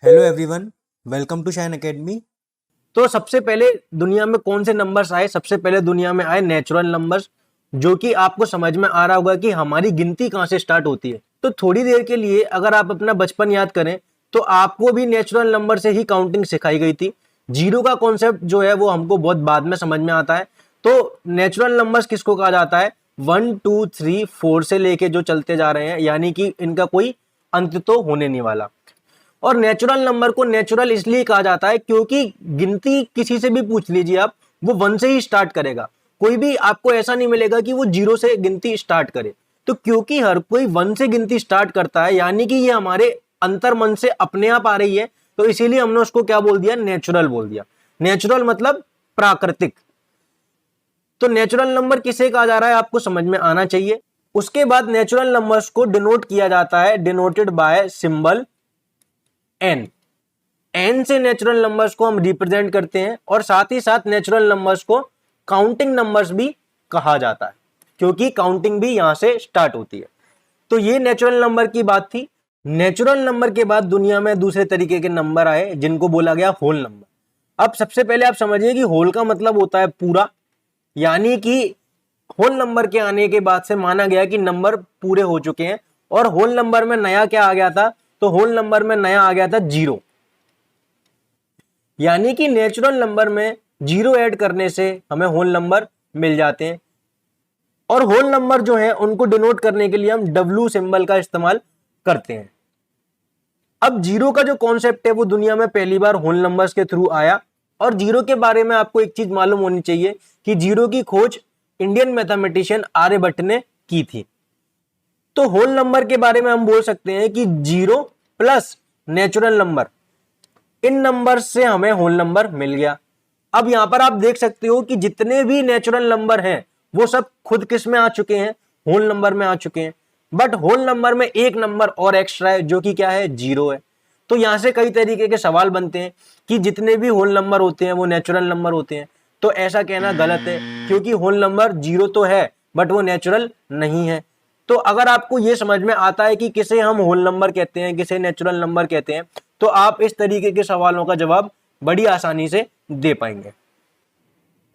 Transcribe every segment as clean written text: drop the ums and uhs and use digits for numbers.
Hello everyone, welcome to Shine Academy. तो सबसे पहले दुनिया में कौन से नंबर्स आए? सबसे पहले दुनिया में आए नेचुरल नंबर्स, जो कि आपको समझ में आ रहा होगा कि हमारी गिनती कहाँ से स्टार्ट होती है। तो थोड़ी देर के लिए अगर आप अपना बचपन याद करें तो आपको भी नेचुरल नंबर से ही काउंटिंग सिखाई गई थी। जीरो का कॉन्सेप्ट जो है वो हमको बहुत बाद में समझ में आता है। तो नेचुरल नंबर्स किसको कहा जाता है? 1 2 3 4 से लेके जो चलते जा रहे हैं, यानी कि इनका कोई अंत तो होने नहीं वाला। और नेचुरल नंबर को नेचुरल इसलिए कहा जाता है क्योंकि गिनती किसी से भी पूछ लीजिए आप, वो 1 से ही स्टार्ट करेगा। कोई भी आपको ऐसा नहीं मिलेगा कि वो 0 से गिनती स्टार्ट करे। तो क्योंकि हर कोई 1 से गिनती स्टार्ट करता है, यानी कि ये हमारे अंतर मन से अपने आप आ रही है, तो इसीलिए हमने उसको क्या बोल दिया? नेचुरल बोल दिया। नेचुरल मतलब प्राकृतिक। तो नेचुरल नंबर किसे कहा जा रहा है आपको समझ में आना चाहिए। उसके बाद नेचुरल नंबर्स को डिनोट किया जाता है, denoted by symbol N. N से नेचुरल नंबर्स को हम रिप्रेजेंट करते हैं, और साथ ही साथ नेचुरल नंबर्स को काउंटिंग नंबर्स भी कहा जाता है, क्योंकि काउंटिंग भी यहां से स्टार्ट होती है। तो ये नेचुरल नंबर की बात थी। नेचुरल नंबर के बाद दुनिया में दूसरे तरीके के नंबर आए, जिनको बोला गया होल नंबर। अब सबसे पहले आप समझिए कि होल का मतलब होता है पूरा, यानी कि होल नंबर के आने के बाद से माना गया कि नंबर पूरे हो चुके हैं। और होल नंबर में नया क्या आ गया था? तो होल नंबर में नया आ गया था 0, यानी कि नेचुरल नंबर में 0 ऐड करने से हमें होल नंबर मिल जाते हैं। और होल नंबर जो है उनको डिनोट करने के लिए हम W सिंबल का इस्तेमाल करते हैं। अब 0 का जो कॉन्सेप्ट है वो दुनिया में पहली बार होल नंबर्स के थ्रू आया। और 0 के बारे में आपको एक चीज मालूम होनी चाहिए कि 0 की खोज इंडियन मैथमेटिशियन आर्यभट्ट ने की थी। तो होल नंबर के बारे में हम बोल सकते हैं कि 0 प्लस नेचुरल नंबर, इन नंबर से हमें होल नंबर मिल गया। अब यहां पर आप देख सकते हो कि जितने भी नेचुरल नंबर हैं वो सब खुद किस में आ चुके हैं? होल नंबर में आ चुके हैं। बट होल नंबर में एक नंबर और एक्स्ट्रा है, जो कि क्या है? 0 है। तो यहां से कई तरीके के सवाल बनते हैं कि जितने भी होल नंबर होते हैं वो नेचुरल नंबर होते हैं। तो ऐसा कहना गलत है, क्योंकि होल नंबर 0 तो है बट वो नेचुरल नहीं है। तो अगर आपको यह समझ में आता है कि किसे हम होल नंबर कहते हैं, किसे नेचुरल नंबर कहते हैं, तो आप इस तरीके के सवालों का जवाब बड़ी आसानी से दे पाएंगे।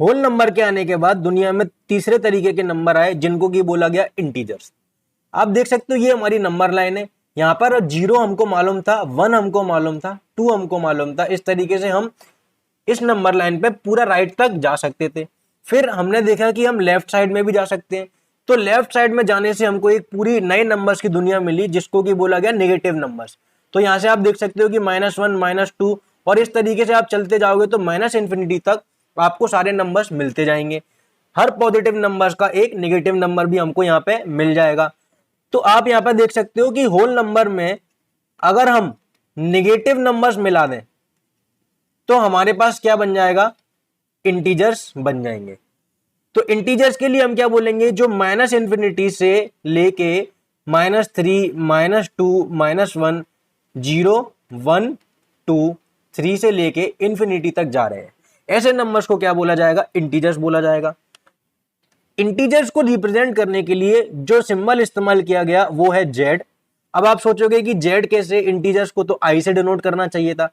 होल नंबर के आने के बाद दुनिया में तीसरे तरीके के नंबर आए, जिनको की बोला गया इंटीजर्स। आप देख सकते हो ये हमारी नंबर लाइन है। यहां पर 0 हमको मालूम था, 1 हमको मालूम था, 2 हमको मालूम था। इस तरीके से हम इस नंबर लाइन पे पूरा राइट तक जा सकते थे। फिर हमने देखा कि हम लेफ्ट साइड में भी जा सकते हैं। तो लेफ्ट साइड में जाने से हमको एक पूरी नए नंबर्स की दुनिया मिली, जिसको कि बोला गया नेगेटिव नंबर्स। तो यहां से आप देख सकते हो कि -1, -2, और इस तरीके से आप चलते जाओगे तो -इंफिनिटी तक आपको सारे नंबर्स मिलते जाएंगे। हर पॉजिटिव नंबर्स का एक नेगेटिव नंबर भी हमको यहाँ पे मिल जाएगा। तो आप यहाँ पे देख सकते हो कि होल नंबर में अगर हम नेगेटिव नंबर्स मिला दें तो हमारे पास क्या बन जाएगा? इंटीजर्स बन जाएंगे। तो इंटीजर्स के लिए हम क्या बोलेंगे? जो -इंफिनिटी से लेके -3, -2, -1, 0, 1, 2, 3 से लेके इंफिनिटी तक जा रहे हैं, ऐसे नंबर्स को क्या बोला जाएगा? इंटीजर्स बोला जाएगा। इंटीजर्स को रिप्रेजेंट करने के लिए जो सिंबल इस्तेमाल किया गया वो है Z। अब आप सोचोगे कि Z कैसे? इंटीजर्स को तो I से डिनोट करना चाहिए था।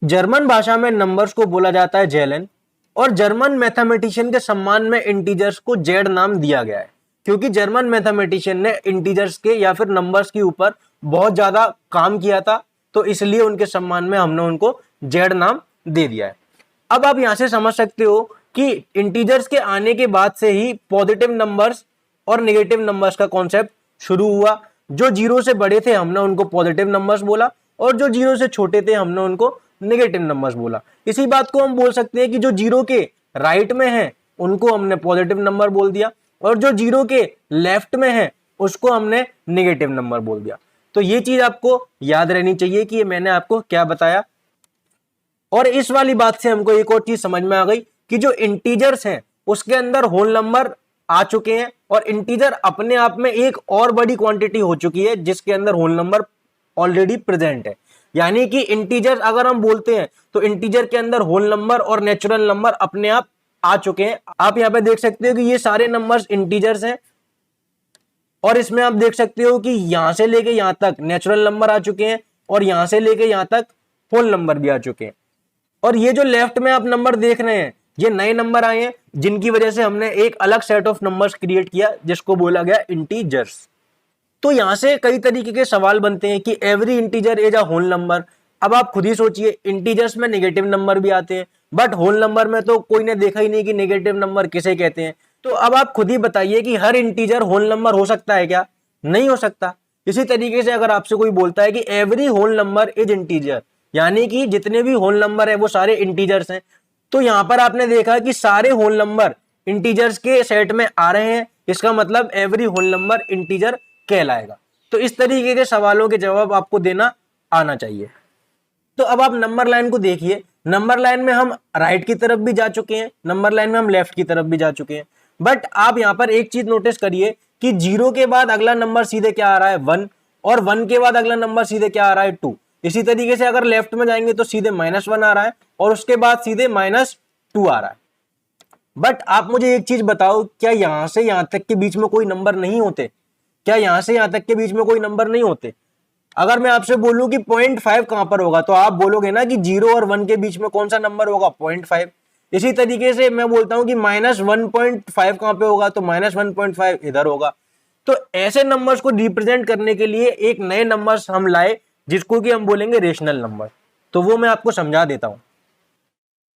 जर्मन भाषा में नंबर्स को बोला जाता है जेलन, और जर्मन मैथमेटिशियन के सम्मान में इंटीजर्स को जेड नाम दिया गया है, क्योंकि जर्मन मैथमेटिशियन ने इंटीजर्स के या फिर नंबर्स के ऊपर बहुत ज्यादा काम किया था, तो इसलिए उनके सम्मान में हमने उनको जेड नाम दे दिया है। अब आप यहां से समझ सकते हो कि इंटीजर्स के आने के बाद से ही पॉजिटिव नंबर्स और नेगेटिव नंबर्स का कॉन्सेप्ट शुरू हुआ। जो 0 से बड़े थे हमने उनको पॉजिटिव नंबर्स बोला, और जो 0 से छोटे थे हमने उनको नेगेटिव नंबर्स बोला। इसी बात को हम बोल सकते हैं कि जो 0 के राइट में है उनको हमने पॉजिटिव नंबर बोल दिया, और जो 0 के लेफ्ट में है उसको हमने नेगेटिव नंबर बोल दिया। तो ये चीज आपको याद रहनी चाहिए कि ये मैंने आपको क्या बताया। और इस वाली बात से हमको एक और चीज समझ में आ गई कि जो इंटीजर्स हैं उसके अंदर होल नंबर आ चुके हैं, और इंटीजर अपने आप में एक और बड़ी क्वांटिटी हो चुकी है जिसके अंदर होल नंबर ऑलरेडी प्रेजेंट है। यानी कि इंटीजर अगर हम बोलते हैं तो इंटीजर के अंदर होल नंबर और नेचुरल नंबर अपने आप आ चुके हैं। आप यहां पे देख सकते हो कि ये सारे नंबर्स इंटीजर्स हैं, और इसमें आप देख सकते हो कि यहां से लेके यहां तक नेचुरल नंबर आ चुके हैं, और यहां से लेके यहां तक होल नंबर भी आ चुके हैं। और ये जो लेफ्ट में आप नंबर देख रहे हैं ये नए नंबर आए हैं, जिनकी वजह से हमने एक अलग सेट ऑफ नंबर्स क्रिएट किया जिसको बोला गया इंटीजर्स। तो यहां से कई तरीके के सवाल बनते हैं कि every integer is a whole number. अब आप खुद ही सोचिए, इंटीजर्स में नेगेटिव नंबर भी आते हैं, बट होल नंबर में तो कोई ने देखा ही नहीं कि नेगेटिव नंबर किसे कहते हैं। तो अब आप खुद ही बताइए कि हर इंटीजर होल नंबर हो सकता है क्या? नहीं हो सकता। इसी तरीके से अगर आपसे कोई बोलता है कि every whole number is integer, यानी कि जितने भी होल नंबर है वो सारे इंटीजर्स हैं, तो यहां पर आपने देखा कि सारे होल नंबर इंटीजर्स के सेट में आ रहे हैं, इसका मतलब एवरी होल नंबर इंटीजर कहलाएगा। तो इस तरीके के सवालों के जवाब आपको देना आना चाहिए। तो अब आप नंबर लाइन को देखिए, नंबर लाइन में हम राइट की तरफ भी जा चुके हैं, नंबर लाइन में हम लेफ्ट की तरफ भी जा चुके हैं, बट आप यहां पर एक चीज नोटिस करिए कि 0 के बाद अगला नंबर सीधे क्या आ रहा है 1, और 1 के बाद अगला नंबर सीधे क्या आ रहा है 2। इसी तरीके से अगर लेफ्ट में जाएंगे तो सीधे -1 आ रहा है और उसके बाद सीधे -2 आ रहा है। बट आप मुझे एक चीज बताओ, क्या यहां से यहां तक के बीच में कोई नंबर नहीं होते? क्या यहां से यहां तक के बीच में कोई नंबर नहीं होते? अगर मैं आपसे बोलूं कि 0.5 कहां पर होगा तो आप बोलोगे ना कि 0 और 1 के बीच में कौन सा नंबर होगा? 0.5। इसी तरीके से मैं बोलता हूं कि -1.5 कहां पे होगा तो -1.5 इधर होगा। तो ऐसे नंबर्स को रिप्रेजेंट करने के लिए एक नए नंबर्स हम लाए जिसको कि हम बोलेंगे रेशनल नंबर। तो वो मैं आपको समझा देता हूं।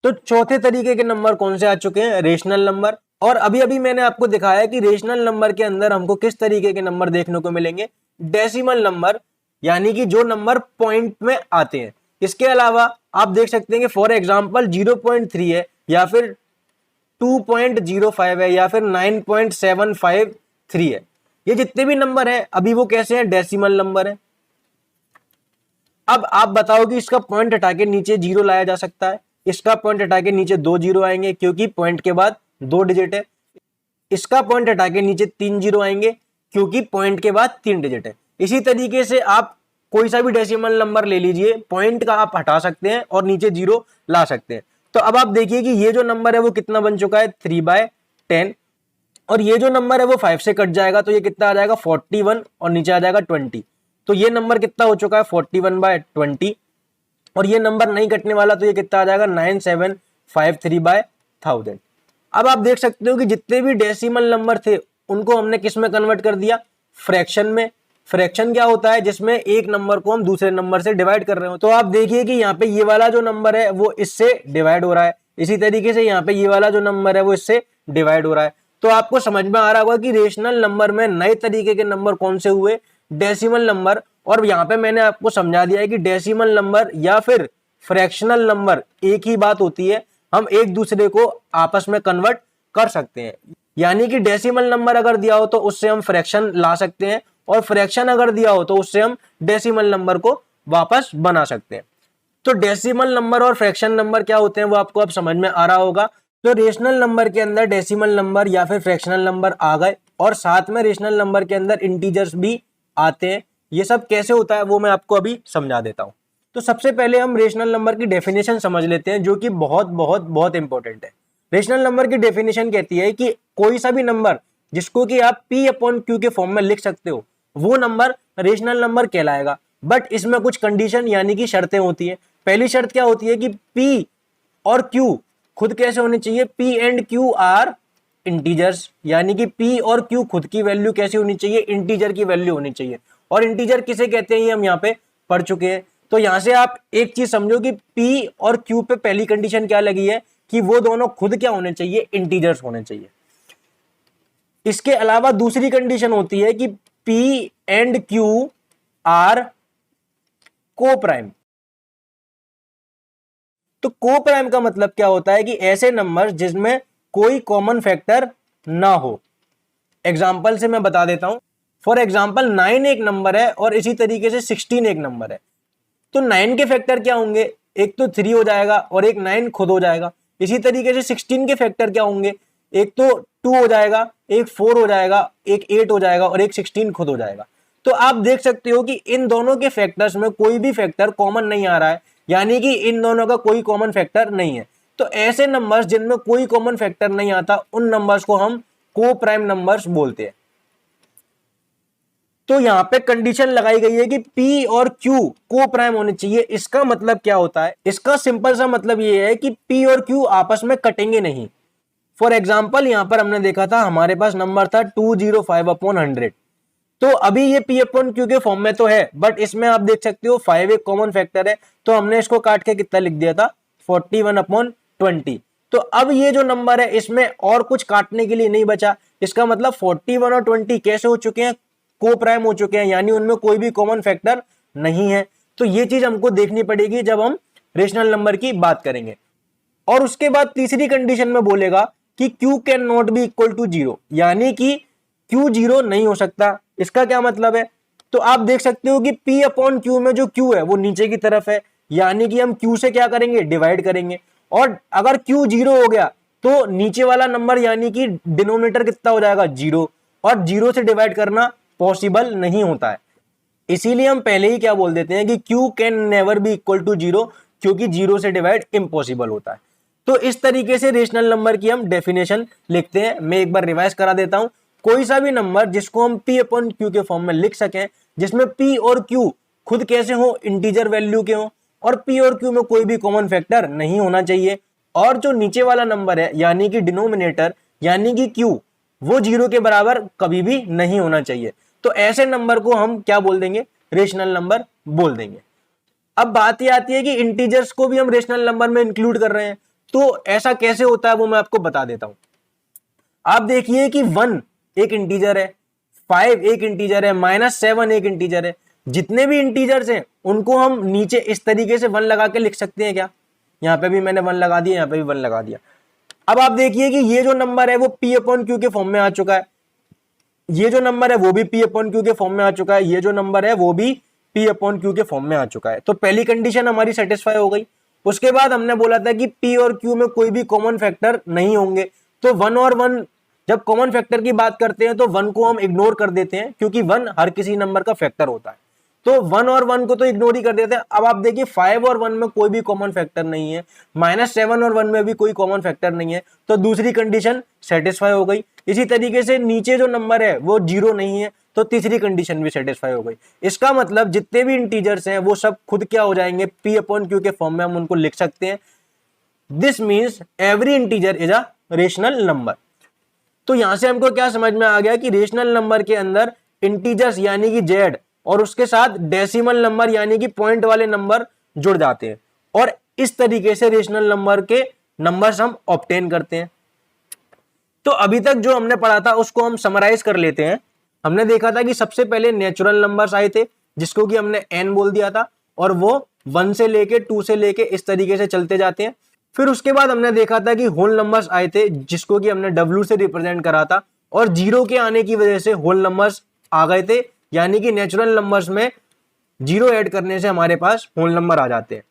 तो चौथे तरीके के नंबर कौन से आ चुके हैं? Rational number. और अभी अभी मैंने आपको दिखाया कि रेशनल नंबर के अंदर हमको किस तरीके के नंबर देखने को मिलेंगे? डेसिमल नंबर, यानी कि जो नंबर पॉइंट में आते हैं। इसके अलावा आप देख सकते हैं कि फॉर एग्जांपल 0.3 है, या फिर 2.05 है, या फिर 9.753 है। ये जितने भी नंबर है अभी वो कैसे हैं? डेसिमल नंबर है। अब आप बताओ कि इसका पॉइंट हटा के नीचे 0 लाया जा सकता है, इसका पॉइंट हटा के नीचे 2 0 आएंगे क्योंकि पॉइंट के बाद 2 डिजिट है, इसका पॉइंट हटा के नीचे 3 0 आएंगे क्योंकि पॉइंट के बाद 3 डिजिट है। इसी तरीके से आप कोई सा भी डेसिमल नंबर ले लीजिए, पॉइंट का आप हटा सकते हैं और नीचे 0 ला सकते हैं। तो अब आप देखिए कि ये जो नंबर है वो कितना बन चुका है? 3/10। और ये जो नंबर है वो 5 से कट जाएगा तो ये कितना आ जाएगा? 41, और नीचे आ जाएगा 20। तो ये नंबर कितना हो चुका है? 41/20। और ये नंबर नहीं कटने वाला तो ये कितना आ जाएगा? 9753/1000। अब आप देख सकते हो कि जितने भी डेसिमल नंबर थे उनको हमने किस में कन्वर्ट कर दिया? फ्रैक्शन में। फ्रैक्शन क्या होता है? जिसमें एक नंबर को हम दूसरे नंबर से डिवाइड कर रहे हो। तो आप देखिए कि यहाँ पे ये वाला जो नंबर है वो इससे डिवाइड हो रहा है, इसी तरीके से यहाँ पे ये वाला जो नंबर है वो इससे डिवाइड हो रहा है। तो आपको समझ में आ रहा होगा कि रेशनल नंबर में नए तरीके के नंबर कौन से हुए? Decimal number. और यहाँ पे मैंने आपको समझा दिया है कि डेसिमल नंबर या फिर फ्रैक्शनल नंबर एक ही बात होती है, हम एक दूसरे को आपस में कन्वर्ट कर सकते हैं। यानी कि डेसिमल नंबर अगर दिया हो तो उससे हम फ्रैक्शन ला सकते हैं, और फ्रैक्शन अगर दिया हो तो उससे हम डेसिमल नंबर को वापस बना सकते हैं। तो डेसिमल नंबर और फ्रैक्शन नंबर क्या होते हैं वो आपको अब समझ में आ रहा होगा। तो रेशनल नंबर के अंदर डेसिमल नंबर या फिर फ्रैक्शनल नंबर आ गए, और साथ में रेशनल नंबर के अंदर इंटीजर्स भी आते हैं। ये सब कैसे होता है वो मैं आपको अभी समझा देता हूं। तो सबसे पहले हम रेशनल नंबर की डेफिनेशन समझ लेते हैं, जो कि बहुत बहुत बहुत इंपॉर्टेंट है। रेशनल नंबर की डेफिनेशन कहती है कि कोई सा भी नंबर जिसको कि आप P/Q के फॉर्म में लिख सकते हो वो नंबर रेशनल नंबर कहलाएगा। बट इसमें कुछ कंडीशन यानी कि शर्तें होती है। पहली शर्त क्या होती है कि P और Q खुद कैसे होने चाहिए? P and Q are integers, यानी कि P और Q खुद की वैल्यू कैसी होनी चाहिए? इंटीजर की वैल्यू होनी चाहिए। और इंटीजर किसे कहते हैं ये हम यहाँ पे पढ़ चुके हैं। तो यहां से आप एक चीज समझो कि P और Q पे पहली कंडीशन क्या लगी है कि वो दोनों खुद क्या होने चाहिए? इंटीजर्स होने चाहिए। इसके अलावा दूसरी कंडीशन होती है कि P एंड Q आर को प्राइम। तो को प्राइम का मतलब क्या होता है कि ऐसे नंबर जिसमें कोई कॉमन फैक्टर ना हो। एग्जाम्पल से मैं बता देता हूं। फॉर एग्जाम्पल 9 एक नंबर है और इसी तरीके से 16 एक नंबर है। तो 9 के फैक्टर क्या होंगे? एक तो 3 हो जाएगा और एक 9 खुद हो जाएगा। इसी तरीके से 16 के फैक्टर क्या होंगे? एक तो 2 हो जाएगा, एक 4 हो जाएगा, एक 8 हो जाएगा और एक 16 खुद हो जाएगा। तो आप देख सकते हो कि इन दोनों के फैक्टर्स में कोई भी फैक्टर कॉमन नहीं आ रहा है, यानी कि इन दोनों का कोई कॉमन फैक्टर नहीं है। तो ऐसे नंबर्स जिनमें कोई कॉमन फैक्टर नहीं आता उन नंबर्स को हम को प्राइम नंबर्स बोलते हैं। तो यहाँ पे कंडीशन लगाई गई है कि P और Q को प्राइम होने चाहिए। इसका मतलब क्या होता है? इसका सिंपल सा मतलब ये है कि P और Q आपस में कटेंगे नहीं। फॉर एग्जाम्पल यहाँ पर हमने देखा था, हमारे पास नंबर था 205/100। तो अभी ये P/Q के फॉर्म में तो है, बट इसमें आप देख सकते हो 5 एक कॉमन फैक्टर है, तो हमने इसको काट के कितना लिख दिया था, 41/20। तो अब ये जो नंबर है इसमें और कुछ काटने के लिए नहीं बचा। इसका मतलब 41 और 20 कैसे हो चुके हैं? को प्राइम हो चुके हैं, यानी उनमें कोई भी कॉमन फैक्टर नहीं है। तो ये चीज हमको देखनी पड़ेगी जब हम रेशनल नंबर की बात करेंगे। और उसके बाद तीसरी कंडीशन में बोलेगा कि Q can not be equal to 0, यानी कि Q 0 नहीं हो सकता। इसका क्या मतलब है? तो आप देख सकते हो कि P/Q में जो Q है वो नीचे की तरफ है, यानी कि हम Q से क्या करेंगे? डिवाइड करेंगे। और अगर Q 0 हो गया तो नीचे वाला नंबर यानी कि डिनोमिनेटर कितना हो जाएगा? 0, और 0 से डिवाइड करना पॉसिबल नहीं होता है। इसीलिए हम पहले ही क्या बोल देते हैं कि Q can never be equal to 0, क्योंकि 0 से डिवाइड इम्पॉसिबल होता है। तो इस तरीके से रेशनल नंबर की हम डेफिनेशन लिखते हैं। मैं एक बार रिवाइज करा देता हूं। कोई सा भी नंबर जिसको हम P/Q के फॉर्म में लिख सकें, जिसमें P और Q खुद कैसे हो? इंटीजर वैल्यू के हो, और P और Q में कोई भी कॉमन फैक्टर नहीं होना चाहिए, और जो नीचे वाला नंबर है यानी कि डिनोमिनेटर यानी कि Q, वो 0 के बराबर कभी भी नहीं होना चाहिए। तो ऐसे नंबर को हम क्या बोल देंगे? रेशनल नंबर बोल देंगे। अब बात ये आती है कि इंटीजर्स को भी हम रेशनल नंबर में इंक्लूड कर रहे हैं, तो ऐसा कैसे होता है वो मैं आपको बता देता हूं। आप देखिए कि 1 एक इंटीजर है, 5 एक इंटीजर है, -7 एक इंटीजर है। जितने भी इंटीजर्स हैं उनको हम नीचे इस तरीके से 1 लगा के लिख सकते हैं क्या? यहां पे भी मैंने 1 लगा दिया, यहां पे भी 1 लगा दिया। अब आप देखिए कि ये जो नंबर है वो P/Q के फॉर्म में आ चुका है, ये जो नंबर है वो भी P/Q के फॉर्म में आ चुका है, ये जो नंबर है वो भी P/Q के फॉर्म में आ चुका है। तो पहली कंडीशन हमारी सेटिस्फाई हो गई। उसके बाद हमने बोला था कि P और Q में कोई भी कॉमन फैक्टर नहीं होंगे। तो 1 और 1, जब कॉमन फैक्टर की बात करते हैं तो 1 को हम इग्नोर कर देते हैं, क्योंकि 1 हर किसी नंबर का फैक्टर होता है। तो 1 और 1 को तो इग्नोर ही कर देते हैं। अब आप देखिए 5 और 1 में कोई भी कॉमन फैक्टर नहीं है, -7 और 1 में भी कोई कॉमन फैक्टर नहीं है, तो दूसरी कंडीशन सेटिस्फाई हो गई। इसी तरीके से नीचे जो नंबर है वो 0 नहीं है, तो तीसरी कंडीशन भी सेटिस्फाई हो गई। इसका मतलब जितने भी इंटीजर्स हैं वो सब खुद क्या हो जाएंगे? P/Q के फॉर्म में हम उनको लिख सकते हैं। This means every integer is a rational number. तो यहां से हमको क्या समझ में आ गया कि रेशनल नंबर के अंदर इंटीजर्स यानी कि जेड और उसके साथ डेसिमल नंबर यानी कि पॉइंट वाले नंबर जुड़ जाते हैं, और इस तरीके से रेशनल नंबर के नंबर्स हम ऑब्टेन करते हैं। तो अभी तक जो हमने पढ़ा था उसको हम समराइज कर लेते हैं। हमने देखा था कि सबसे पहले नेचुरल नंबर्स आए थे, जिसको कि हमने n बोल दिया था, और वो 1 से लेके 2 से लेके इस तरीके से चलते जाते हैं। फिर उसके बाद हमने देखा था कि होल नंबर्स आए थे, जिसको कि हमने W से रिप्रेजेंट करा था, और 0 के आने की वजह से होल नंबर्स आ गए थे, यानी कि नेचुरल नंबर्स में 0 ऐड करने से हमारे पास होल नंबर आ जाते हैं।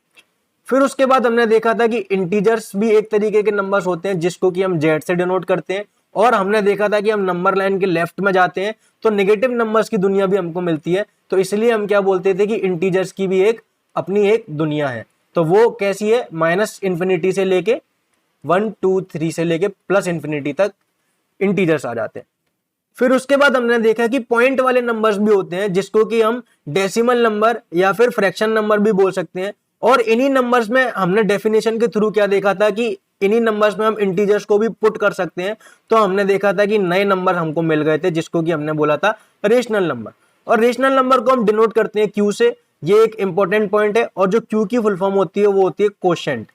फिर उसके बाद हमने देखा था कि इंटीजर्स भी एक तरीके के नंबर्स होते हैं, जिसको कि हम जेड से डिनोट करते हैं, और हमने देखा था कि हम नंबर लाइन के लेफ्ट में जाते हैं तो नेगेटिव नंबर्स की दुनिया भी हमको मिलती है। तो इसलिए हम क्या बोलते थे कि इंटीजर्स की भी एक अपनी एक दुनिया है। तो वो कैसी है? -∞ से लेके 1 2 3 से लेके +∞ तक इंटीजर्स आ जाते हैं। फिर उसके बाद हमने देखा कि पॉइंट वाले नंबर्स भी होते हैं, जिसको कि हम डेसिमल नंबर या फिर फ्रैक्शन नंबर भी बोल सकते हैं। और इन्हीं नंबर्स में हमने डेफिनेशन के थ्रू क्या देखा था कि इन्हीं नंबर्स में हम इंटीजर्स को भी पुट कर सकते हैं। तो हमने देखा था कि नए नंबर हमको मिल गए थे, जिसको कि हमने बोला था रेशनल नंबर। और रेशनल नंबर को हम डिनोट करते हैं Q से। ये एक इंपॉर्टेंट पॉइंट है, और जो Q की फुल फॉर्म होती है वो होती है कोशेंट।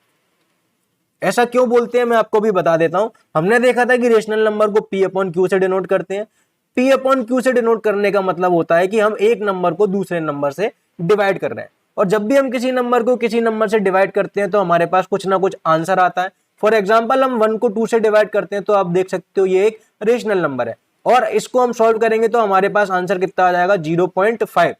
ऐसा क्यों बोलते हैं मैं आपको भी बता देता हूं। हमने देखा था कि रेशनल नंबर को P/Q से डिनोट करते हैं। P/Q से डिनोट करने का मतलब होता है कि हम एक नंबर को दूसरे नंबर से डिवाइड कर रहे हैं, और जब भी हम किसी नंबर को किसी नंबर से डिवाइड करते हैं तो हमारे पास कुछ ना कुछ आंसर आता है। फॉर एग्जाम्पल हम 1 को 2 से डिवाइड करते हैं, तो आप देख सकते हो ये एक रेशनल नंबर है, और इसको हम सॉल्व करेंगे तो हमारे पास आंसर कितना आ जाएगा? 0.5।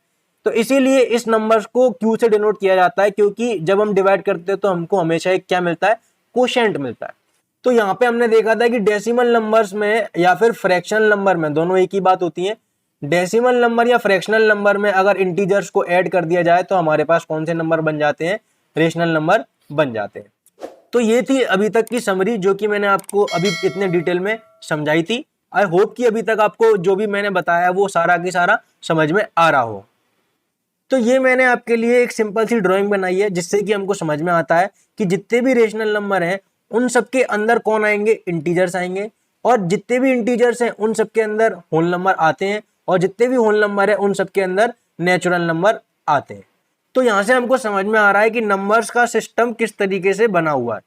तो इसीलिए इस नंबर को Q से डिनोट किया जाता है, क्योंकि जब हम डिवाइड करते हैं तो हमको हमेशा एक क्या मिलता है? कोशेंट मिलता है। तो यहाँ पे हमने देखा था कि डेसिमल नंबर्स में या फिर फ्रैक्शनल नंबर में, दोनों एक ही बात होती है। डेसिमल नंबर या फ्रैक्शनल नंबर में अगर इंटीजर्स को ऐड कर दिया जाए तो हमारे पास कौन से नंबर बन जाते हैं? रेशनल नंबर बन जाते हैं। तो ये थी अभी तक की समरी, जो कि मैंने आपको अभी इतने डिटेल में समझाई थी। आई होप कि अभी तक आपको जो भी मैंने बताया वो सारा की सारा समझ में आ रहा हो। तो ये मैंने आपके लिए एक सिंपल सी ड्राइंग बनाई है जिससे कि हमको समझ में आता है कि जितने भी रेशनल नंबर हैं उन सबके अंदर कौन आएंगे, इंटीजर्स आएंगे, और जितने भी इंटीजर्स हैं उन सबके अंदर होल नंबर आते हैं, और जितने भी होल नंबर हैं उन सबके अंदर नेचुरल नंबर आते हैं। तो यहाँ से हमको समझ में आ रहा है कि नंबर्स का सिस्टम किस तरीके से बना हुआ है।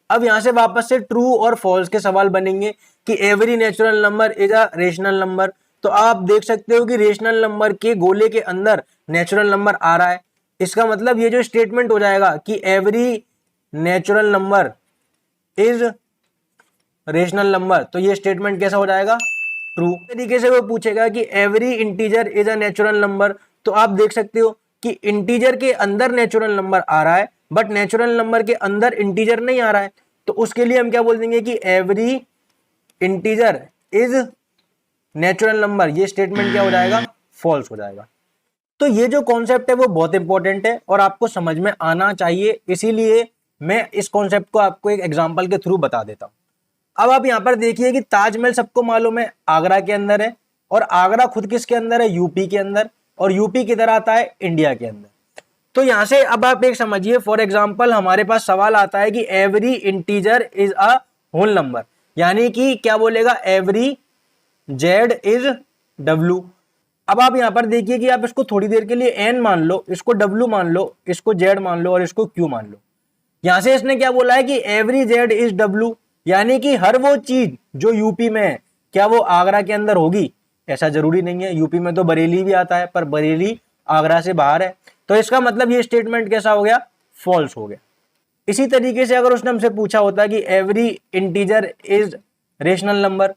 अब यहाँ से वापस से ट्रू और फॉल्स के सवाल बनेंगे कि every natural number is a rational number. तो आप देख सकते हो कि रेशनल नंबर के गोले के अंदर नेचुरल नंबर आ रहा है। इसका मतलब ये जो स्टेटमेंट हो जाएगा कि every natural number is rational number, तो ये स्टेटमेंट कैसा हो जाएगा, ट्रू। तरीके से वो पूछेगा कि every integer is a natural number, तो आप देख सकते हो कि इंटीजर के अंदर नेचुरल नंबर आ रहा है बट नेचुरल नंबर के अंदर इंटीजर नहीं आ रहा है, तो उसके लिए हम क्या बोल देंगे कि every integer is natural number. ये स्टेटमेंट क्या हो जाएगा, फॉल्स हो जाएगा। तो ये जो कॉन्सेप्ट है वो बहुत इंपॉर्टेंट है और आपको समझ में आना चाहिए, इसीलिए मैं इस कॉन्सेप्ट को आपको एक एग्जांपल के थ्रू बता देता हूं। अब आप यहां पर देखिए कि ताजमहल सबको मालूम है आगरा के अंदर है, और आगरा खुद किसके अंदर है, यूपी के अंदर, और यूपी किधर आता है, इंडिया के अंदर। तो यहां से अब आप एक समझिए, फॉर एग्जांपल हमारे पास सवाल आता है कि every integer is a whole number, यानी कि क्या बोलेगा, एवरी जेड इज डब्ल्यू। अब आप यहां पर देखिए कि आप इसको थोड़ी देर के लिए एन मान लो, इसको डब्ल्यू मान लो, इसको जेड मान लो और इसको क्यू मान लो। यहां से इसने क्या बोला है कि एवरी जेड इज डब्ल्यू, यानी कि हर वो चीज जो यूपी में है क्या वो आगरा के अंदर होगी, ऐसा जरूरी नहीं है। यूपी में तो बरेली भी आता है पर बरेली आगरा से बाहर है, तो इसका मतलब ये स्टेटमेंट कैसा हो गया, फॉल्स हो गया। इसी तरीके से अगर उसने हमसे पूछा होता कि every integer is rational number,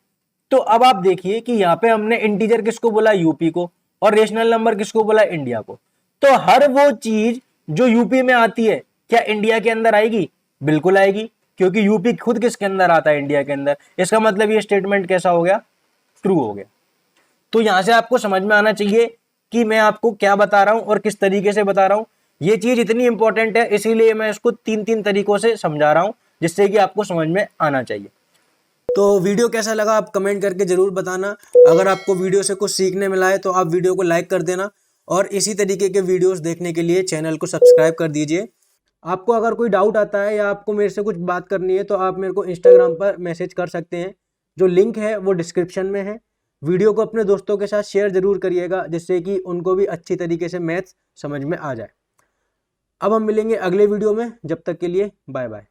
तो अब आप देखिए कि यहाँ पे हमने इंटीजर किसको बोला, यूपी को, और रेशनल नंबर किसको बोला, इंडिया को। तो हर वो चीज जो यूपी में आती है क्या इंडिया के अंदर आएगी, बिल्कुल आएगी, क्योंकि यूपी खुद किसके अंदर आता है, इंडिया के अंदर। इसका मतलब ये स्टेटमेंट कैसा हो गया, ट्रू हो गया। तो यहां से आपको समझ में आना चाहिए कि मैं आपको क्या बता रहा हूं और किस तरीके से बता रहा हूं। ये चीज इतनी इंपॉर्टेंट है इसीलिए मैं इसको तीन तरीकों से समझा रहा हूं, जिससे कि आपको समझ में आना चाहिए। तो वीडियो कैसा लगा आप कमेंट करके जरूर बताना। अगर आपको वीडियो से कुछ सीखने मिला है तो आप वीडियो को लाइक कर देना, और इसी तरीके के वीडियोस देखने के लिए चैनल को सब्सक्राइब कर दीजिए। आपको अगर कोई डाउट आता है या आपको मेरे से कुछ बात करनी है तो आप मेरे को इंस्टाग्राम पर मैसेज कर सकते हैं, जो लिंक है वो डिस्क्रिप्शन में है। वीडियो को अपने दोस्तों के साथ शेयर जरूर करिएगा, जिससे कि उनको भी अच्छी तरीके से मैथ्स समझ में आ जाए। अब हम मिलेंगे अगले वीडियो में, जब तक के लिए बाय बाय।